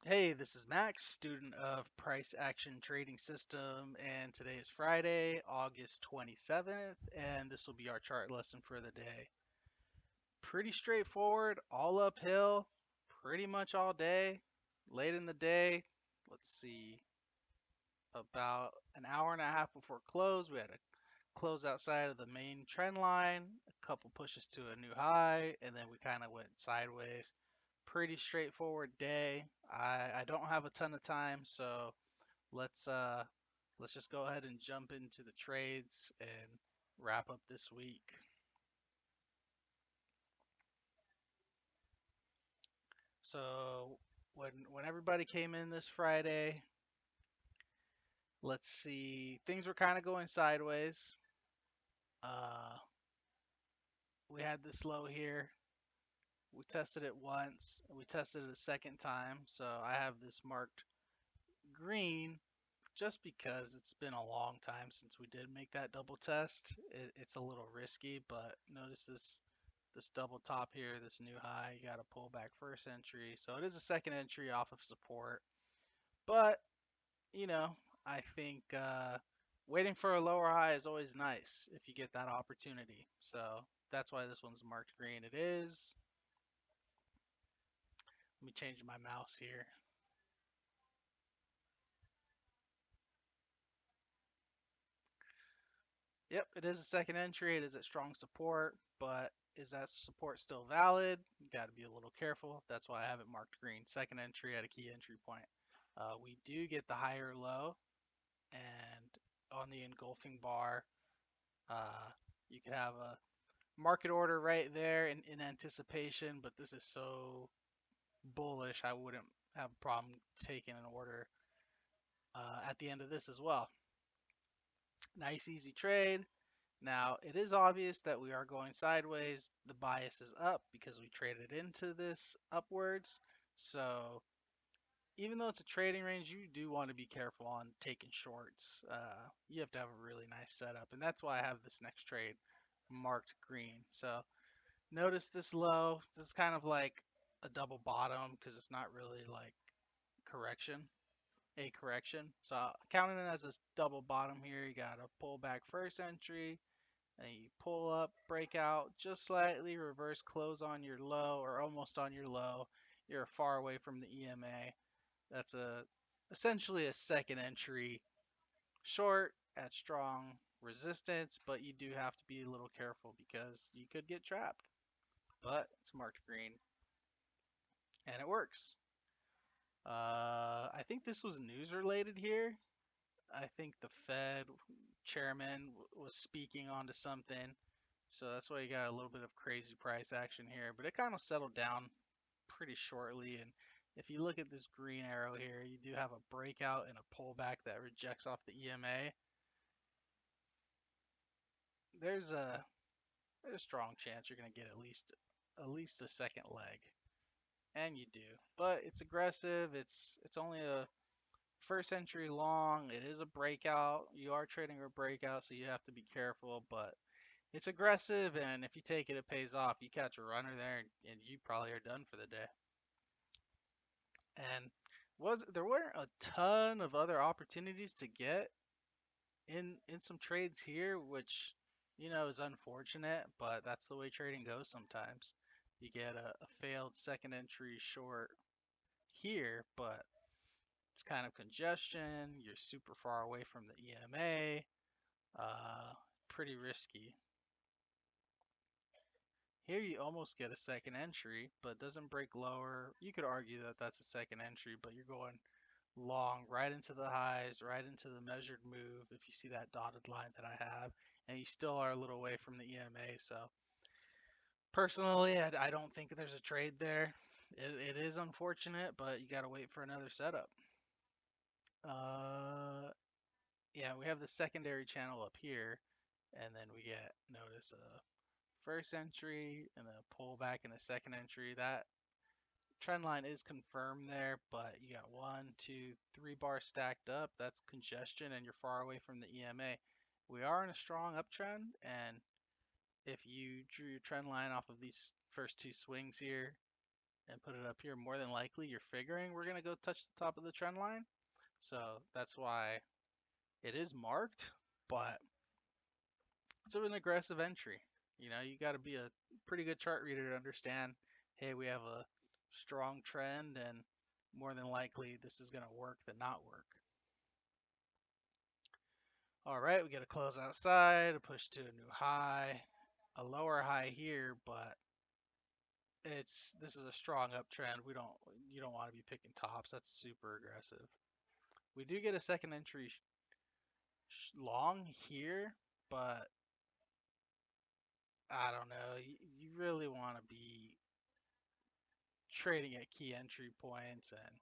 Hey, this is Max, student of Price Action Trading System, and today is Friday, August 27th, and this will be our chart lesson for the day. Pretty straightforward, all uphill, pretty much all day. Late in the day, let's see, about an hour and a half before close, we had a close outside of the main trend line, a couple pushes to a new high, and then we kind of went sideways. Pretty straightforward day. I don't have a ton of time, so let's uh let's just go ahead and jump into the trades and wrap up this week. So when everybody came in this Friday, let's see, things were kind of going sideways. Uh we had this low here. We tested it once, and we tested it a second time. So I have this marked green just because it's been a long time since we did make that double test. It's a little risky, but notice this double top here, this new high, you got to pull back first entry. So it is a second entry off of support. But, you know, I think waiting for a lower high is always nice if you get that opportunity. So that's why this one's marked green. It is. Let me change my mouse here. Yep, it is a second entry. It is at strong support, but is that support still valid? You got to be a little careful. That's why I have it marked green. Second entry at a key entry point. We do get the higher low, and on the engulfing bar, uh, you could have a market order right there in anticipation, but this is so bullish, I wouldn't have a problem taking an order at the end of this as well. Nice, easy trade. Now, it is obvious that we are going sideways. The bias is up because we traded into this upwards. So, even though it's a trading range, you do want to be careful on taking shorts. You have to have a really nice setup, and that's why I have this next trade marked green. So, notice this low. This is kind of like a double bottom because it's not really like correction, a correction. So, counting it as a double bottom here, you got to pull back first entry, and you pull up, break out just slightly, reverse close on your low or almost on your low. You're far away from the EMA. That's a essentially a second entry short at strong resistance, but you do have to be a little careful because you could get trapped. But it's marked green and it works. I think this was news related here. I think the Fed chairman was speaking onto something. So that's why you got a little bit of crazy price action here, but it kind of settled down pretty shortly. And if you look at this green arrow here, you do have a breakout and a pullback that rejects off the EMA. There's a strong chance you're going to get at least a second leg, and you do. But it's aggressive. It's only a first entry long. It is a breakout. You are trading a breakout, so you have to be careful. But it's aggressive, and if you take it, it pays off. You catch a runner there, and you probably are done for the day. And was there weren't a ton of other opportunities to get in some trades here, which is unfortunate, but that's the way trading goes sometimes. You get a failed second entry short here, but it's kind of congestion. You're super far away from the EMA. Pretty risky. Here you almost get a second entry, but doesn't break lower. You could argue that that's a second entry, but you're going long right into the highs, right into the measured move. If you see that dotted line that I have, and you still are a little away from the EMA. So personally, I don't think there's a trade there. It is unfortunate, but you got to wait for another setup. Uh, yeah, we have the secondary channel up here, and then we get notice a first entry and then a pullback in a second entry. That trend line is confirmed there, but you got one, two, three bars stacked up. That's congestion, and you're far away from the EMA. We are in a strong uptrend, and if you drew your trend line off of these first two swings here, and put it up here, more than likely you're figuring we're going to go touch the top of the trend line. So that's why it is marked, but it's an aggressive entry. You know, you got to be a pretty good chart reader to understand, hey, we have a strong trend and more than likely this is going to work than not work. All right, we get a close outside, a push to a new high, a lower high here, but this is a strong uptrend. You don't want to be picking tops. That's super aggressive. We do get a second entry long here, but I don't know. You really want to be trading at key entry points, and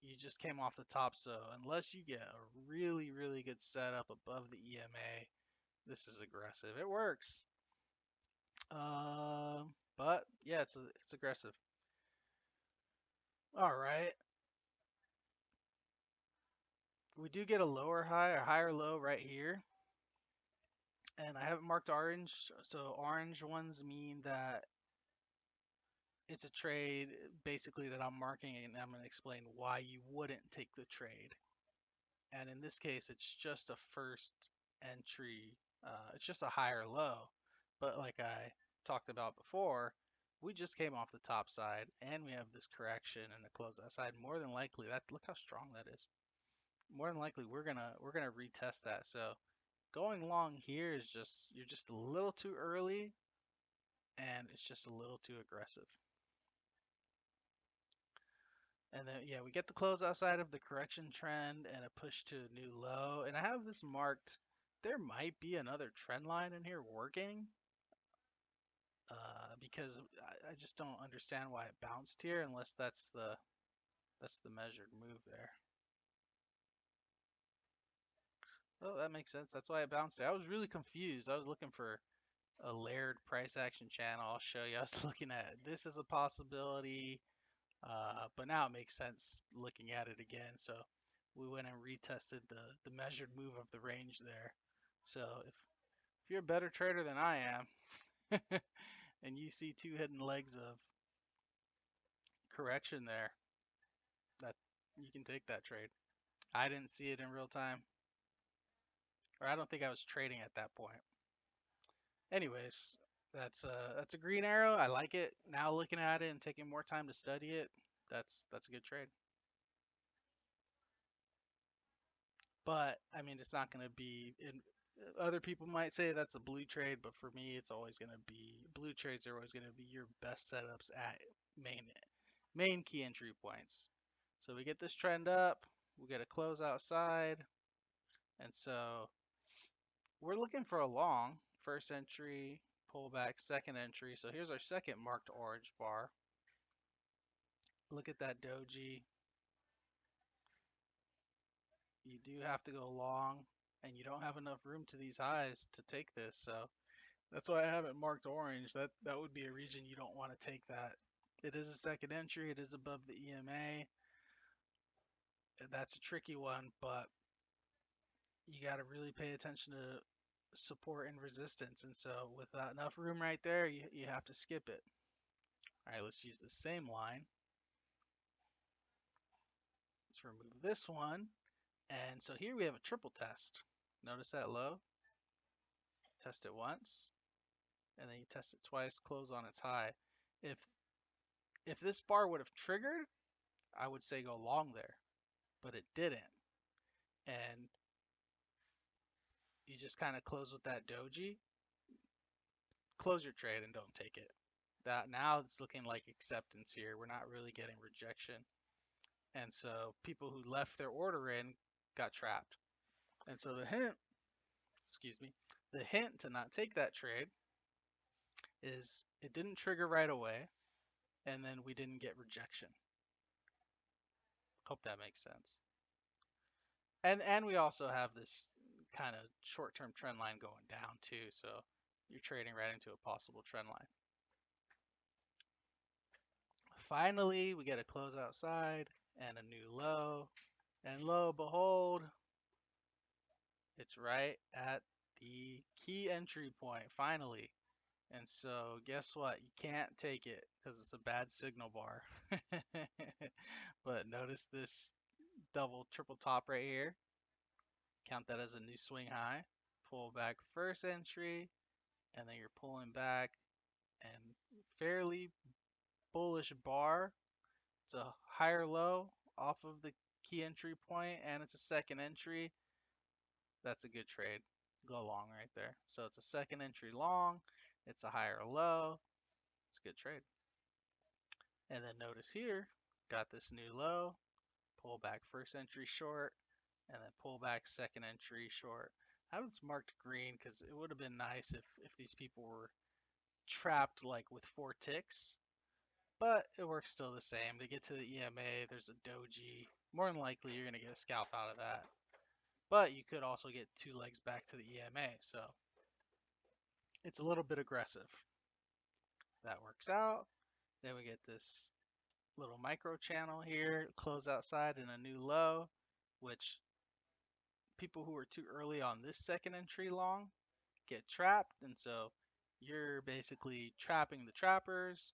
you just came off the top. So unless you get a really good setup above the EMA, this is aggressive. It works. But yeah, it's aggressive. All right. We do get a lower high or higher low right here. And I haven't marked orange, so orange ones mean that it's a trade basically that I'm marking, and I'm going to explain why you wouldn't take the trade. And in this case, it's just a first entry, it's just a higher low. But like I talked about before, we just came off the top side and we have this correction and a close outside. More than likely, that look how strong that is. More than likely, we're gonna retest that. So going long here is just you're just a little too early and it's just a little too aggressive. And then yeah, we get the close outside of the correction trend and a push to a new low. And I have this marked. There might be another trend line in here working because I just don't understand why it bounced here unless that's the measured move there. Oh, that makes sense. That's why it bounced there. I was really confused. I was looking for a layered price action channel. I'll show you. I was looking at this as a possibility. But now it makes sense looking at it again. So we went and retested the measured move of the range there. So if you're a better trader than I am, and you see two hidden legs of correction there, that you can take that trade. I didn't see it in real time, or I don't think I was trading at that point. Anyways, that's a green arrow. I like it. Now looking at it and taking more time to study it, that's a good trade. But I mean, it's not going to be. Other people might say that's a blue trade, but for me, it's always going to be blue trades are always going to be your best setups at main key entry points. So we get this trend up, we get a close outside, and so we're looking for a long first entry, pullback, second entry. So here's our second marked orange bar. Look at that doji. You do have to go long, and you don't have enough room to these highs to take this. So that's why I haven't marked orange. That would be a region you don't want to take that. It is a second entry. It is above the EMA. That's a tricky one, but you got to really pay attention to support and resistance. And so with enough room right there, you have to skip it. All right, let's use the same line. Let's remove this one. And so here we have a triple test. Notice that low. Test it once, and then you test it twice, close on its high. If if this bar would have triggered, I would say go long there, but it didn't. And you just kind of close with that doji, close your trade and don't take it. That now it's looking like acceptance here. We're not really getting rejection. And so people who left their order in got trapped. And so the hint, excuse me, the hint to not take that trade is it didn't trigger right away and then we didn't get rejection. Hope that makes sense. And we also have this kind of short-term trend line going down too, so you're trading right into a possible trend line. Finally, we get a close outside and a new low, and lo and behold, it's right at the key entry point finally. And so guess what? You can't take it because it's a bad signal bar. But notice this double triple top right here. Count that as a new swing high. Pull back first entry, and then you're pulling back and fairly bullish bar. It's a higher low off of the key entry point, and it's a second entry. That's a good trade. Go long right there. So it's a second entry long. It's a higher low. It's a good trade. And then notice here, got this new low, pull back first entry short, and then pull back second entry short. I haven't marked green because it would have been nice if these people were trapped like with 4 ticks, but it works still the same. They get to the EMA, there's a doji. More than likely, you're going to get a scalp out of that. But you could also get 2 legs back to the EMA, so it's a little bit aggressive. That works out. Then we get this little micro channel here, close outside and a new low, which people who are too early on this second entry long get trapped, and so you're basically trapping the trappers,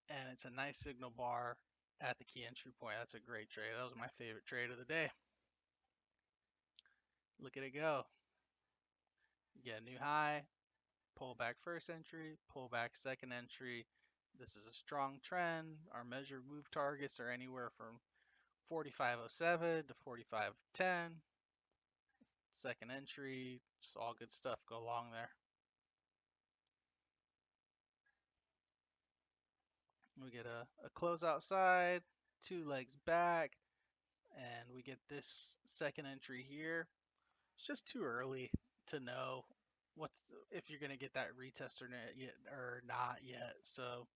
and it's a nice signal bar at the key entry point. That's a great trade. That was my favorite trade of the day. Look at it go. You get a new high, pull back first entry, pull back second entry. This is a strong trend. Our measured move targets are anywhere from 45.07 to 45.10. Second entry, just all good stuff. Go long there. We get a close outside, 2 legs back, and we get this second entry here. It's just too early to know what's if you're gonna get that retest or not yet. So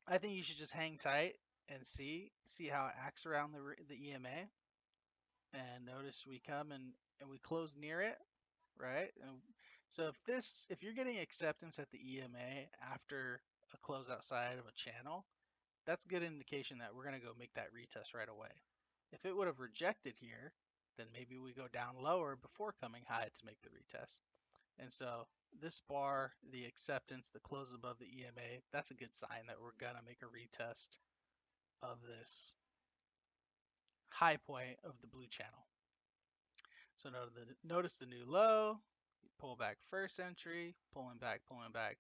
I think you should just hang tight and see how it acts around the EMA. And notice we come and we close near it, right? And so if you're getting acceptance at the EMA after a close outside of a channel, that's a good indication that we're going to go make that retest right away. If it would have rejected here, then maybe we go down lower before coming high to make the retest. And so this bar, the acceptance, the close above the EMA, that's a good sign that we're going to make a retest of this high point of the blue channel. So notice the new low, pull back first entry, pulling back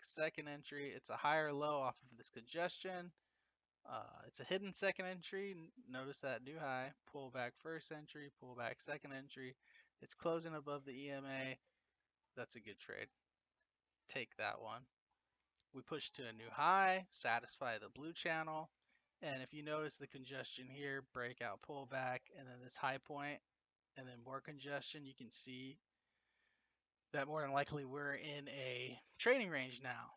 second entry. It's a higher low off of this congestion. It's a hidden second entry. Notice that new high, pull back first entry, pull back second entry. It's closing above the EMA. That's a good trade. Take that one. We push to a new high, satisfy the blue channel. And if you notice the congestion here, breakout, pull back, and then this high point, and then more congestion, you can see that more than likely we're in a trading range now,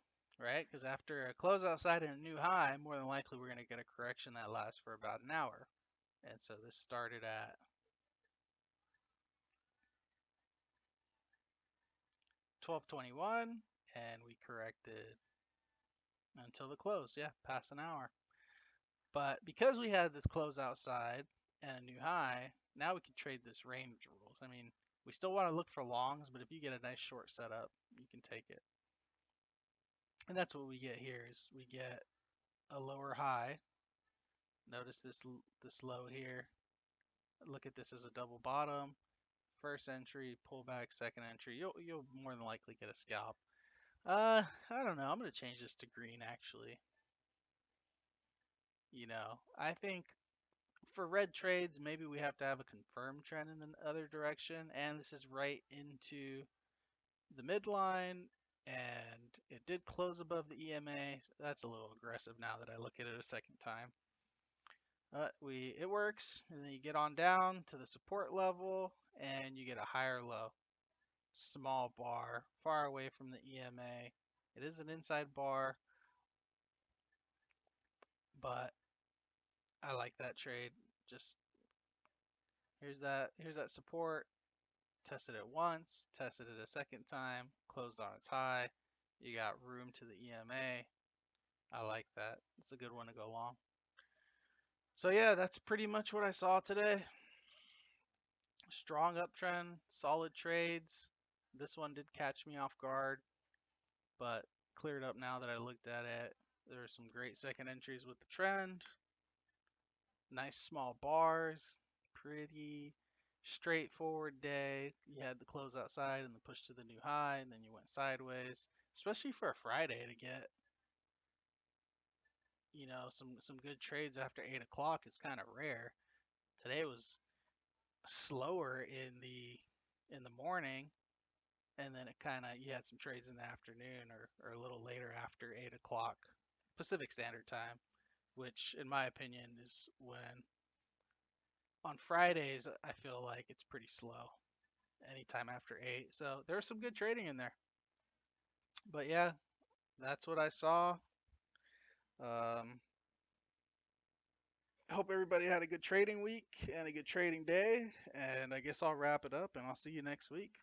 right? Because after a close outside and a new high, more than likely we're going to get a correction that lasts for about an hour. And so this started at 12:21, and we corrected until the close. Yeah, past an hour. But because we had this close outside and a new high, now we can trade this range rules. I mean, we still want to look for longs, but if you get a nice short setup, you can take it. And that's what we get here is we get a lower high. Notice this low here. Look at this as a double bottom. First entry, pull back, second entry. You'll more than likely get a scalp. I don't know. I'm gonna change this to green actually. I think for red trades, maybe we have to have a confirmed trend in the other direction, and this is right into the midline, and it did close above the EMA. So that's a little aggressive now that I look at it a second time. It works, and then you get on down to the support level, and you get a higher low. Small bar, far away from the EMA. It is an inside bar, but I like that trade. Just here's that support. Tested it once, tested it a second time, closed on its high. You got room to the EMA. I like that. It's a good one to go long. So yeah, that's pretty much what I saw today. Strong uptrend, solid trades. This one did catch me off guard, but cleared up now that I looked at it. There were some great second entries with the trend. Nice small bars. Pretty straightforward day. You had the close outside and the push to the new high, and then you went sideways. Especially for a Friday to get, some good trades after 8 o'clock is kind of rare. Today was slower in the morning, and then it kind of you had some trades in the afternoon or a little later after 8 o'clock Pacific Standard Time, which in my opinion is when on Fridays I feel like it's pretty slow anytime after 8. So there was some good trading in there. But yeah, that's what I saw. Um, I hope everybody had a good trading week and a good trading day. And I guess I'll wrap it up and I'll see you next week.